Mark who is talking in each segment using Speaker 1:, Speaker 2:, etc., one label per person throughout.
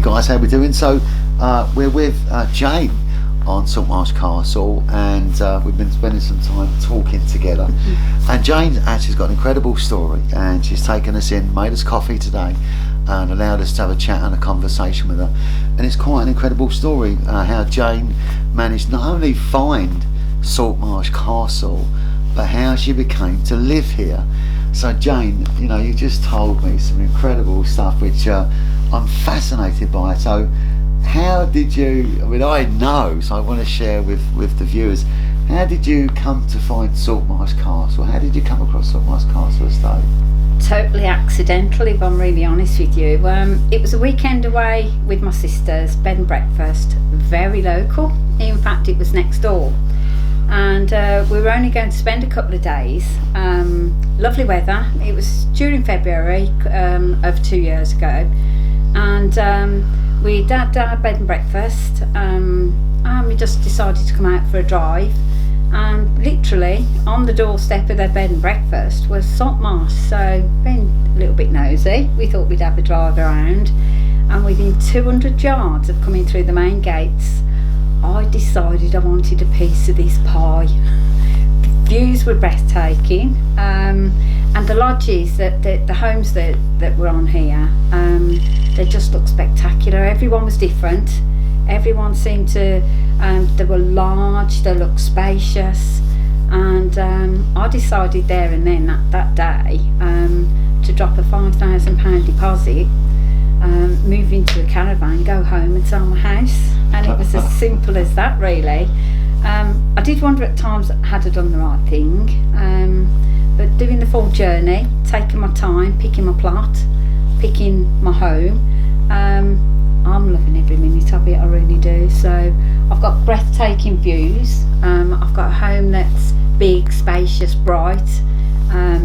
Speaker 1: Hey guys, how we doing? So we're with Jane on Saltmarsh Castle, and we've been spending some time talking together. And Jane actually's got an incredible story, and she's taken us in, made us coffee today, and allowed us to have a chat and a conversation with her. And it's quite an incredible story how Jane managed not only find Saltmarsh Castle, but how she became to live here. So Jane, you know, you just told me some incredible stuff which I'm fascinated by. So how did you, I mean, I know, so I want to share with the viewers, how did you come to find Saltmarsh Castle? How did you come across Saltmarsh Castle estate?
Speaker 2: Totally accidental, if I'm really honest with you. It was a weekend away with my sisters, bed and breakfast, very local. In fact, it was next door. And we were only going to spend a couple of days. Lovely weather. It was during February of 2 years ago. And we'd had our bed and breakfast, and we just decided to come out for a drive. And literally on the doorstep of their bed and breakfast was Saltmarsh. So being a little bit nosy, we thought we'd have a drive around. And within 200 yards of coming through the main gates, I decided I wanted a piece of this pie. The views were breathtaking, and the lodges, the homes that were on here, they just looked spectacular. Everyone was different. Everyone seemed to, they were large, they looked spacious, and I decided there and then that day to drop a £5,000 deposit, move into a caravan, go home and sell my house. And it was as simple as that, really. I did wonder at times, had I done the right thing, but doing the full journey, taking my time, picking my plot, picking my home, I'm loving every minute of it, I really do. So I've got breathtaking views, I've got a home that's big, spacious, bright,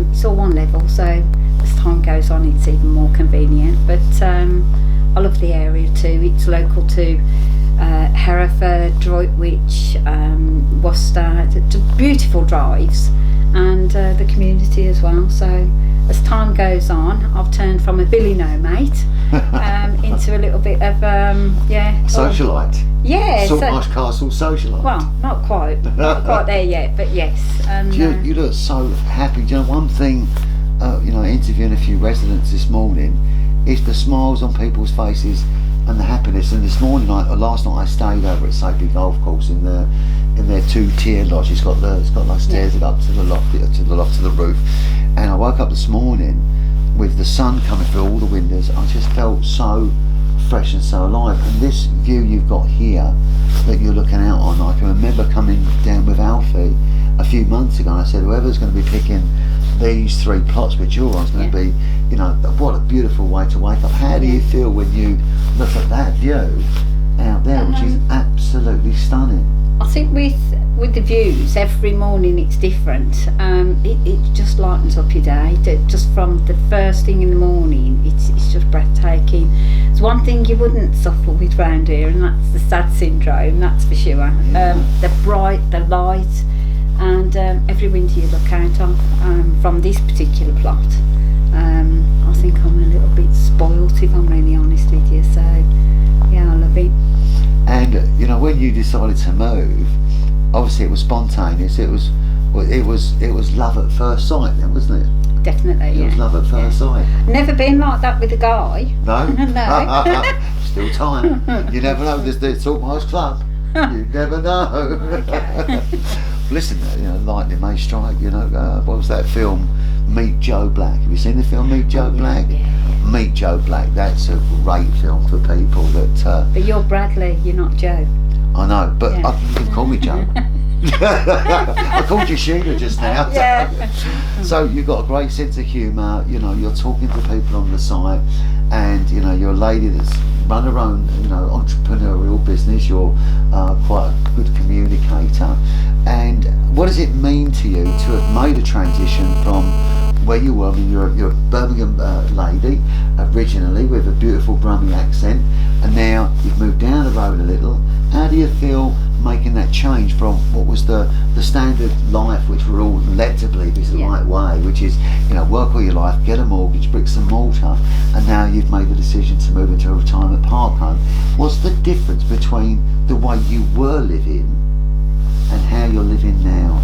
Speaker 2: it's all one level, so as time goes on it's even more convenient. But I love the area too. It's local to Hereford, Droitwich, Worcester, beautiful drives, and the community as well. So as time goes on, I've turned from a Billy no mate into a little bit of
Speaker 1: socialite.
Speaker 2: Yeah,
Speaker 1: Saltmarsh Castle socialite.
Speaker 2: Well, not quite there yet, but yes. And
Speaker 1: you look so happy. Do you know one thing? Interviewing a few residents this morning, is the smiles on people's faces and the happiness. And this morning, last night, I stayed over at Safety Golf Course in their two-tier lodge. It's got those stairs that go up to the loft, to the roof. And I woke up this morning with the sun coming through all the windows. I just felt so fresh and so alive. And this view you've got here that you're looking out on, I can remember coming down with Alfie a few months ago, and I said, whoever's going to be picking these 3 plots which you're on is going to be, what a beautiful way to wake up. How do you feel when you look at that view out there, which is absolutely stunning?
Speaker 2: I think with the views, every morning it's different. It just lightens up your day. Just from the first thing in the morning, it's just breathtaking. It's one thing you wouldn't suffer with round here, and that's the sad syndrome, that's for sure. The bright, the light, and every window you look out of from this particular plot. I think I'm a little bit spoilt, if I'm really honest with you. So yeah, I love it.
Speaker 1: And when you decided to move, obviously it was spontaneous. It was love at first sight, then, wasn't it?
Speaker 2: Definitely.
Speaker 1: It was love at first sight.
Speaker 2: Never been like that with a guy.
Speaker 1: No.
Speaker 2: No.
Speaker 1: Still time. You never know. There's the Saltmarsh Club. You never know.
Speaker 2: Okay.
Speaker 1: Listen, lightning may strike. What was that film? Meet Joe Black. Have you seen the film Meet Joe Black?
Speaker 2: Yeah.
Speaker 1: Meet Joe Black. That's a great film for people that.
Speaker 2: But you're Bradley. You're not Joe.
Speaker 1: I know, but
Speaker 2: Yeah.
Speaker 1: you can call me Joe. I called you Sheila just now.
Speaker 2: Yeah.
Speaker 1: So you've got a great sense of humour. You're talking to people on the site, and you're a lady that's run her own entrepreneurial business. You're quite a good communicator. And what does it mean to you to have made a transition from where you were? I mean, you're a Birmingham lady originally with a beautiful Brummie accent, and now you've moved down the road a little. How do you feel making making that change from what was the standard life, which we're all led to believe is the right way, which is, work all your life, get a mortgage, bricks and mortar, and now you've made the decision to move into a retirement park home. What's the difference between the way you were living and how you're living now?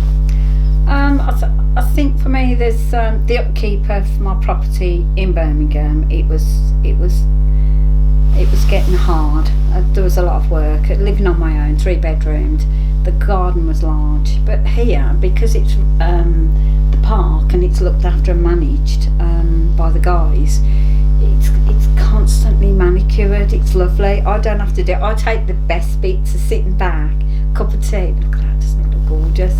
Speaker 2: I think for me, there's the upkeep of my property in Birmingham. It was getting hard. There was a lot of work. Living on my own, 3 bedroomed. The garden was large, but here, because it's the park and it's looked after and managed by the guys, it's constantly manicured. It's lovely. I don't have to do it. I take the best bits of sitting back, cup of tea. Look at that, doesn't it look gorgeous?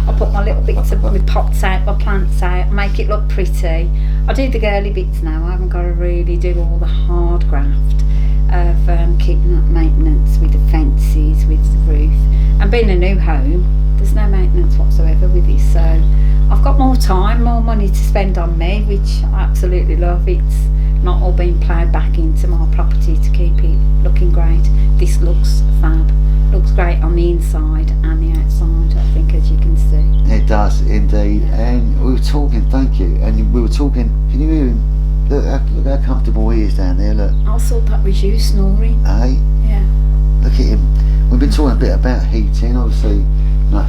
Speaker 2: I put my little bits of my pots out, my plants out, make it look pretty. I do the girly bits now. I haven't got to really do all the hard graft of keeping up maintenance with the fences, with the roof. And being a new home, there's no maintenance whatsoever with this. So I've got more time, more money to spend on me, which I absolutely love. It's not all being ploughed back into my property to keep it looking great. This looks fab. Looks great on the inside and the outside, I think, as you can see.
Speaker 1: It does indeed. And we were talking, thank you, and we were talking, can you hear him? Look how comfortable he is down there, look.
Speaker 2: I thought that was you snoring.
Speaker 1: Hey?
Speaker 2: Yeah.
Speaker 1: Look at him. We've been talking a bit about heating. Obviously,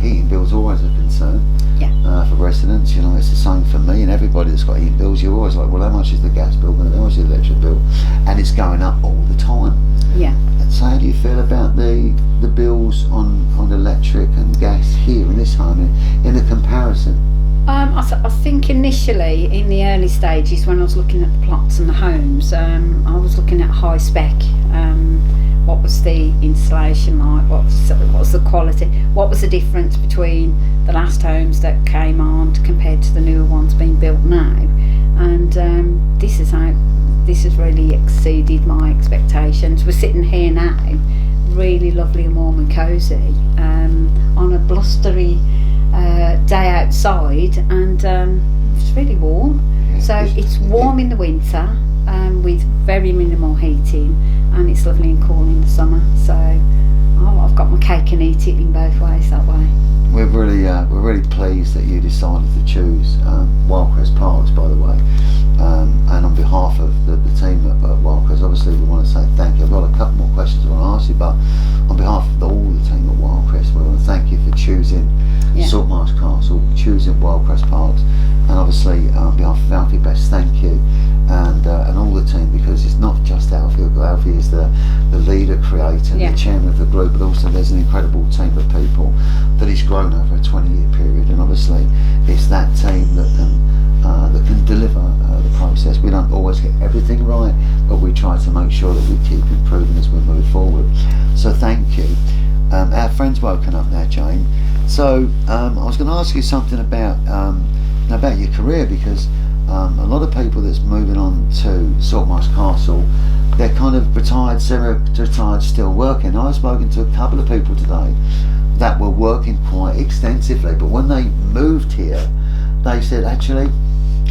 Speaker 1: heating bills always a concern.
Speaker 2: Yeah.
Speaker 1: For residents, it's the same for me and everybody that's got heating bills. You're always like, well, how much is the gas bill? How much is the electric bill? And it's going up all the time.
Speaker 2: Yeah.
Speaker 1: So how do you feel about the bills on electric and gas here in this home in a comparison?
Speaker 2: I think initially in the early stages when I was looking at the plots and the homes, I was looking at high spec. What was the installation like? What was the quality? What was the difference between the last homes that came on compared to the newer ones being built now? And this has really exceeded my expectations. We're sitting here now, really lovely and warm and cosy, on a blustery day outside, and it's really warm.
Speaker 1: Yeah,
Speaker 2: so it's warm in the winter with very minimal heating, and it's lovely and cool in the summer. So I've got my cake and eat it in both ways that way.
Speaker 1: We're really pleased that you decided to choose Wyldecrest Parks, by the way. And on behalf of the team at Wyldecrest, obviously we want to say thank you. I've got a couple more questions I want to ask you, but on behalf of all the team at Wyldecrest, we want to thank you for choosing Saltmarsh Castle, choosing Wyldecrest Parks, and obviously on behalf of Alfie Best, thank you, and all the team, because it's not just Alfie. Alfie is the leader, creator, the chairman of the group, but also there's an incredible team of people that he's grown over a 20-year period, and obviously it's that team that can deliver the process. We don't always get everything right, but we try to make sure that we keep improving as we move forward. So thank you. Our friend's woken up now, Jane. So I was going to ask you something about your career, because a lot of people that's moving on to Saltmarsh Castle, they're kind of retired, semi-retired, still working. I've spoken to a couple of people today that were working quite extensively, but when they moved here, they said, actually,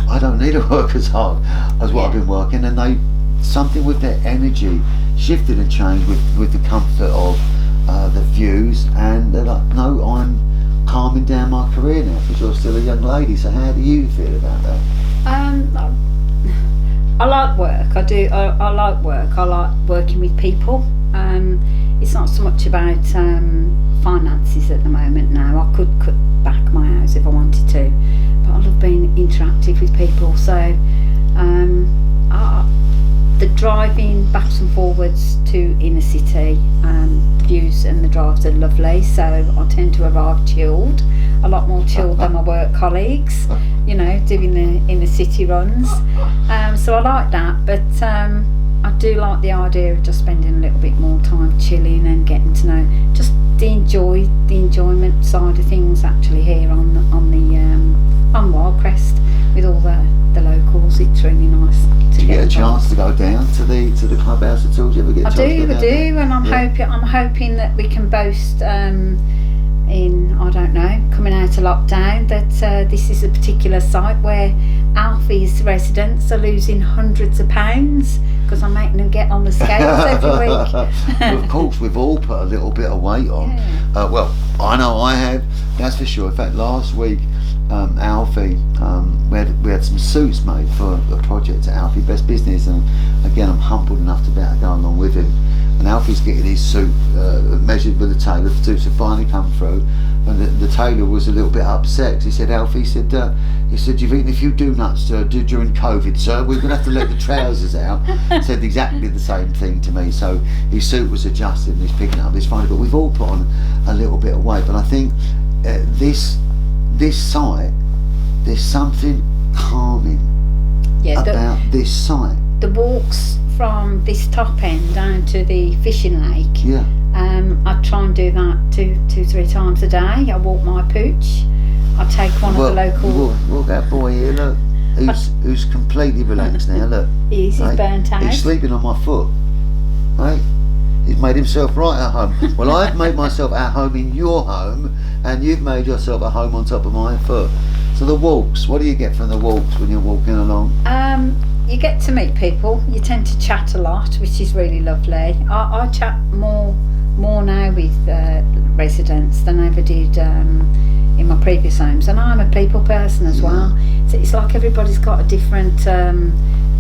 Speaker 1: I don't need to work as hard as what I've been working, and something with their energy shifted and changed with the comfort of the views, and they're like, no, I'm calming down my career now, because you're still a young lady. So how do you feel about that?
Speaker 2: I like work. I do. I like work. I like working with people. It's not so much about finances at the moment now. I could cut back my hours if I wanted to, but I love being interactive with people. So the driving backwards and forwards to inner city, the views and the drives are lovely. So I tend to arrive chilled, a lot more chilled than my work colleagues, doing the inner city runs. So I like that, but I do like the idea of just spending a little bit more time chilling and getting to know just the enjoyment side of things actually here on Wyldecrest with all the locals. It's really nice.
Speaker 1: Do you get a chance to go down to the clubhouse at all? Do you ever get a chance to go down there?
Speaker 2: And I'm hoping that we can boast in, I don't know, coming out of lockdown, that this is a particular site where Alfie's residents are losing hundreds of pounds because I'm making them get on the scales every week.
Speaker 1: Well, of course, we've all put a little bit of weight on.
Speaker 2: Yeah.
Speaker 1: Well, I know I have, that's for sure. In fact, last week, Alfie, we had some suits made for a project at Alfie Best Business, and again, I'm humbled enough to be able to go along with him. And Alfie's getting his suit measured with the tailor. The suits have finally come through, and the tailor was a little bit upset 'cause he said, "Alfie, he said, you've eaten a few donuts during COVID, sir. We're going to have to let the trousers out." Said exactly the same thing to me. So his suit was adjusted and he's picking up this finally. But we've all put on a little bit of weight. But I think this site, there's something calming about this site.
Speaker 2: The walks from this top end down to the fishing lake.
Speaker 1: Yeah.
Speaker 2: I try and do that two, 3 times a day. I walk my pooch. I take one of the local.
Speaker 1: Look, that boy here, look, who's completely relaxed now. Look,
Speaker 2: he's burnt out.
Speaker 1: He's sleeping on my foot. Right? He's made himself right at home. Well, I've made myself at home in your home, and you've made yourself at home on top of my foot. So the walks. What do you get from the walks when you're walking along?
Speaker 2: You get to meet people. You tend to chat a lot, which is really lovely. I chat more now with residents than I ever did in my previous homes, and I'm a people person as well. So it's like everybody's got a different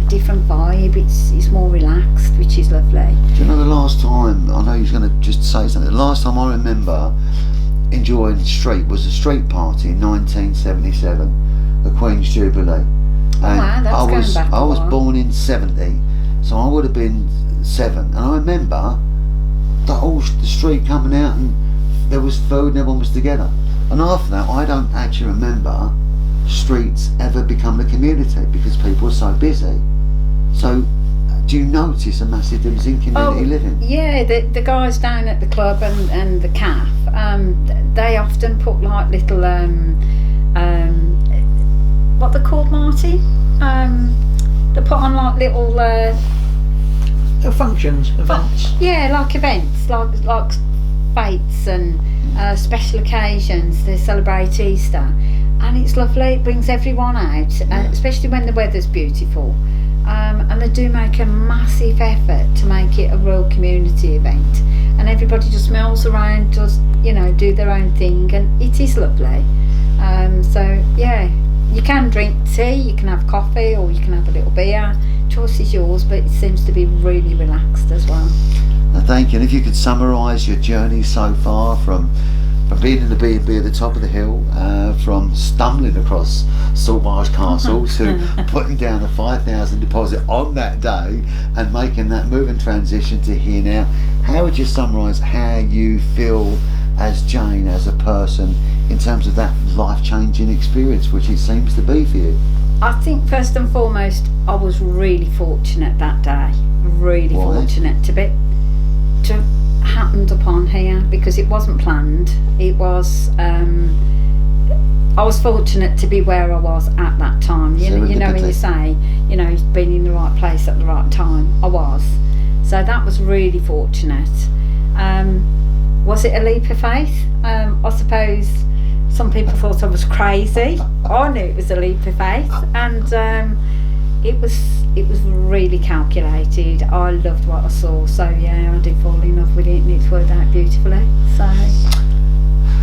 Speaker 2: vibe. It's more relaxed, which is lovely.
Speaker 1: Do you know the last time? I know you're going to just say something. The last time I remember enjoying street was a street party in 1977, the Queen's Jubilee. And
Speaker 2: wow, that's going back a
Speaker 1: I was
Speaker 2: while.
Speaker 1: born in 70, so I would have been 7, and I remember the street coming out and there was food and everyone was together. And after that, I don't actually remember streets ever becoming a community because people are so busy. So do you notice a massive difference in community living?
Speaker 2: Yeah, the guys down at the club and the Café, they often put like little what they're called, Marty? They put on like little
Speaker 3: functions, events.
Speaker 2: Yeah, like events, like fates and special occasions. They celebrate Easter, and it's lovely. It brings everyone out, especially when the weather's beautiful. And they do make a massive effort to make it a real community event, and everybody just mills around, just do their own thing, and it is lovely. So yeah, you can drink tea, you can have coffee, or you can have a little beer. Choice is yours, but it seems to be really relaxed as well.
Speaker 1: Thank you. And if you could summarise your journey so far from being in the B&B at the top of the hill, from stumbling across Saltmarsh Castle to putting down the 5,000 deposit on that day and making that move and transition to here now, how would you summarise how you feel as Jane, as a person, in terms of that life-changing experience, which it seems to be for you?
Speaker 2: I think first and foremost, I was really fortunate that day. Really fortunate to happened upon here, because it wasn't planned. It was I was fortunate to be where I was at that time. You know when you say being in the right place at the right time, I was. So that was really fortunate. Was it a leap of faith? I suppose some people thought I was crazy. I knew it was a leap of faith, and it was really calculated. I loved what I saw, so yeah, I did fall in love with it, and it's worked out beautifully. So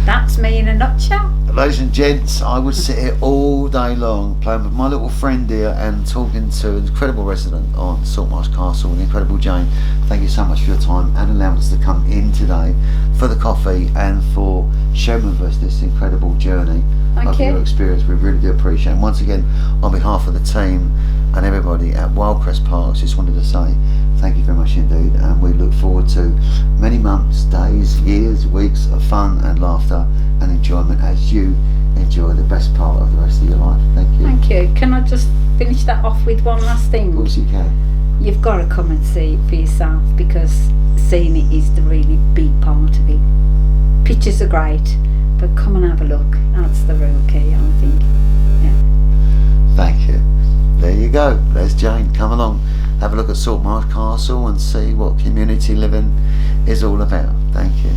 Speaker 2: that's me in a nutshell.
Speaker 1: Ladies and gents, I would sit here all day long playing with my little friend here and talking to an incredible resident on Saltmarsh Castle, an incredible Jane. Thank you so much for your time and allowing us to come in today for the coffee and for sharing with us this incredible journey of your experience. We really do appreciate it. And once again, on behalf of the team and everybody at Wyldecrest Parks, just wanted to say thank you very much indeed, and we look forward to many months, days, years, weeks of fun and laughter and enjoyment as you enjoy the best part of the rest of your life. Thank you.
Speaker 2: Thank you. Can I just finish that off with one last thing?
Speaker 1: Of course you can.
Speaker 2: You've got to come and see it for yourself, because seeing it is the really big part of it. Pictures are great, but come and have a look. That's the real key, I think. Yeah.
Speaker 1: Thank you. There you go. There's Jane. Come along, have a look at Saltmarsh Castle and see what community living is all about. Thank you.